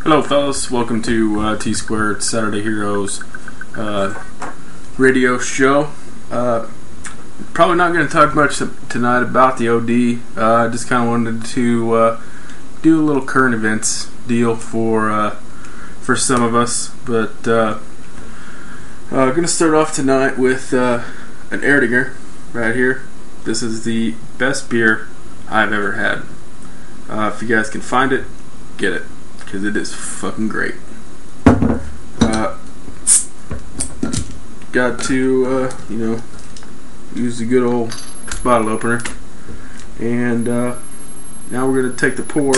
Hello, fellas. Welcome to T Squared Saturday Heroes radio show. Probably not going to talk much tonight about the OD. Just kind of wanted to do a little current events deal for some of us. But going to start off tonight with an Erdinger right here. This is the best beer I've ever had. If you guys can find it, get it, because it is fucking great. Got to, use the good old bottle opener. And now we're going to take the pour,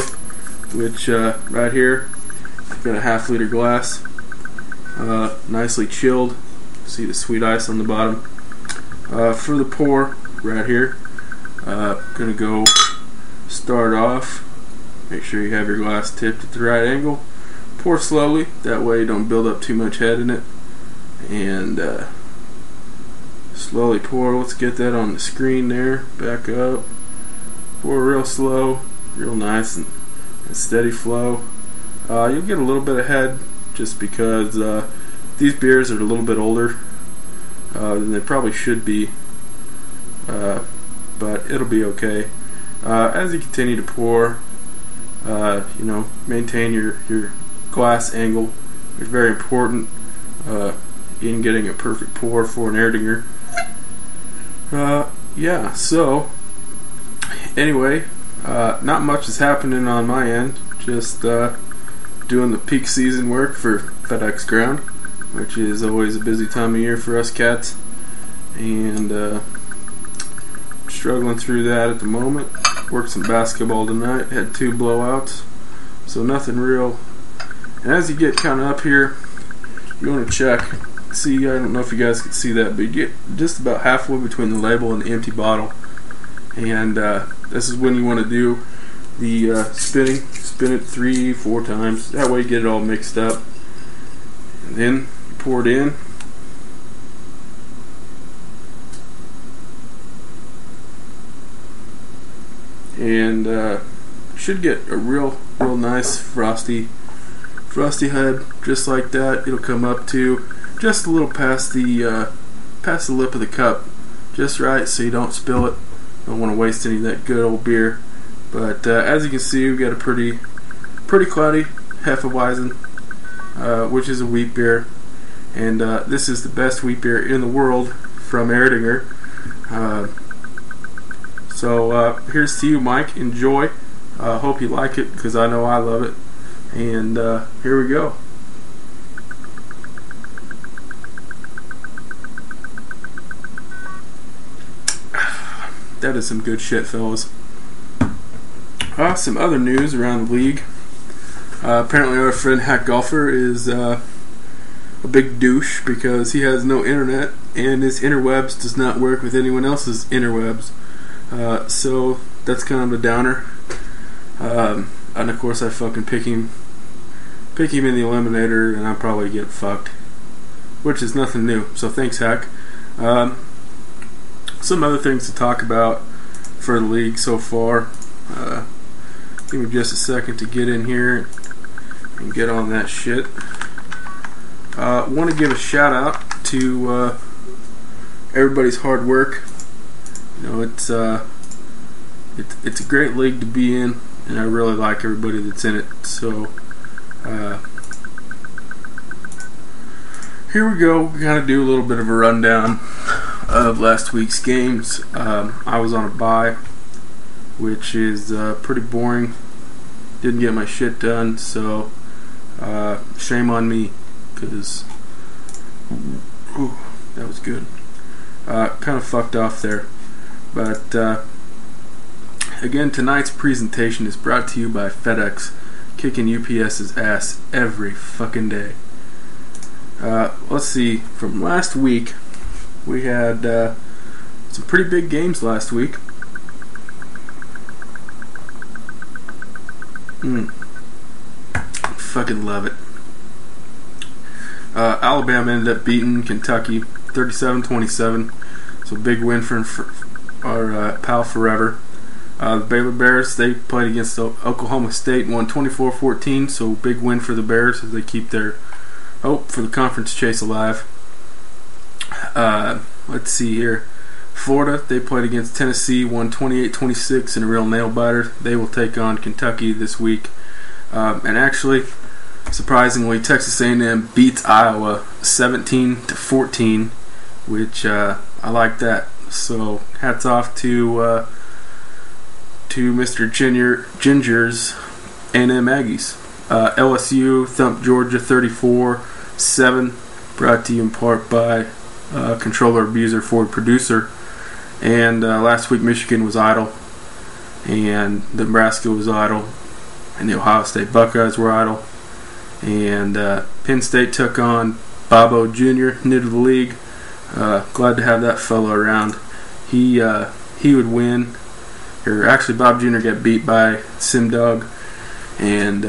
which right here, got a half-liter glass, nicely chilled. See the sweet ice on the bottom. For the pour, right here, going to go start off. Make sure you have your glass tipped at the right angle. Pour slowly, that way you don't build up too much head in it. And slowly pour. Let's get that on the screen there. Back up. Pour real slow, real nice and steady flow. You'll get a little bit of head just because these beers are a little bit older than they probably should be. But it'll be okay. As you continue to pour, maintain your glass angle. It's very important in getting a perfect pour for an Erdinger. So anyway, not much is happening on my end. Just doing the peak season work for FedEx Ground, which is always a busy time of year for us cats, and struggling through that at the moment. Worked some basketball tonight, had 2 blowouts, so nothing real. And as you get kind of up here, you want to check. See, I don't know if you guys can see that, but you get just about halfway between the label and the empty bottle. And this is when you want to do the spinning. Spin it 3-4 times. That way you get it all mixed up. And then you pour it in. And should get a real nice frosty head, just like that. It'll come up to just a little past the lip of the cup, just right, so you don't spill it. Don't want to waste any of that good old beer. But as you can see, we've got a pretty cloudy Hefeweizen, which is a wheat beer, and this is the best wheat beer in the world from Erdinger. So here's to you, Mike. Enjoy. Hope you like it, because I know I love it. And here we go. That is some good shit, fellas. Some other news around the league. Apparently our friend Hack Golfer is a big douche because he has no internet, and his interwebs does not work with anyone else's interwebs. So that's kind of a downer. And of course I fucking pick him in the eliminator, and I probably get fucked, which is nothing new. So thanks, Hack. Some other things to talk about for the league so far. Give me just a second to get in here and get on that shit. Want to give a shout out to everybody's hard work. It's a great league to be in, and I really like everybody that's in it. So here we go. We're going to do a little bit of a rundown of last week's games. I was on a bye, which is pretty boring. Didn't get my shit done, so shame on me, because that was good. Kind of fucked off there. But again, tonight's presentation is brought to you by FedEx, kicking UPS's ass every fucking day. Let's see, from last week, we had some pretty big games last week. Fucking love it. Alabama ended up beating Kentucky 37-27, so big win for our pal Forever. The Baylor Bears, they played against Oklahoma State and won 24-14, so big win for the Bears as they keep their hope for the conference chase alive. Let's see here. Florida, they played against Tennessee, won 28-26 in a real nail-biter. They will take on Kentucky this week. And actually, surprisingly, Texas A&M beats Iowa 17-14, which I like that. So hats off to Mr. Ginger's A&M Aggies. LSU thumped Georgia 34-7, brought to you in part by controller, abuser, Ford producer. And last week Michigan was idle, and Nebraska was idle, and the Ohio State Buckeyes were idle. And Penn State took on Bobo Jr., new to the league. Glad to have that fellow around. He would win. Or actually, Bob Jr. got beat by Simdog and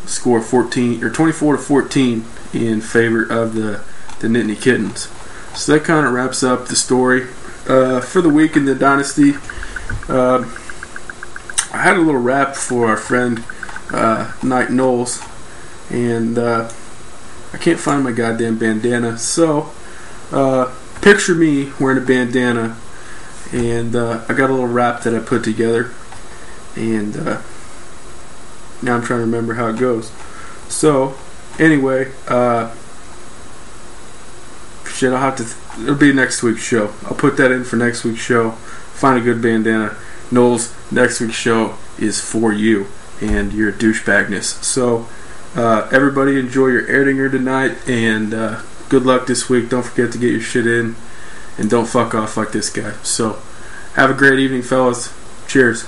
score 24-14 in favor of the Nittany Kittens. So that kind of wraps up the story for the week in the Dynasty. I had a little rap for our friend Knight Knowles, and I can't find my goddamn bandana. So picture me wearing a bandana. And I got a little rap that I put together, and now I'm trying to remember how it goes. So, anyway, shit, I'll have to. It'll be next week's show. I'll put that in for next week's show. Find a good bandana. Knowles, next week's show is for you and your douchebagness. So, everybody enjoy your Erdinger tonight, and good luck this week. Don't forget to get your shit in. And don't fuck off like this guy. So, have a great evening, fellas. Cheers.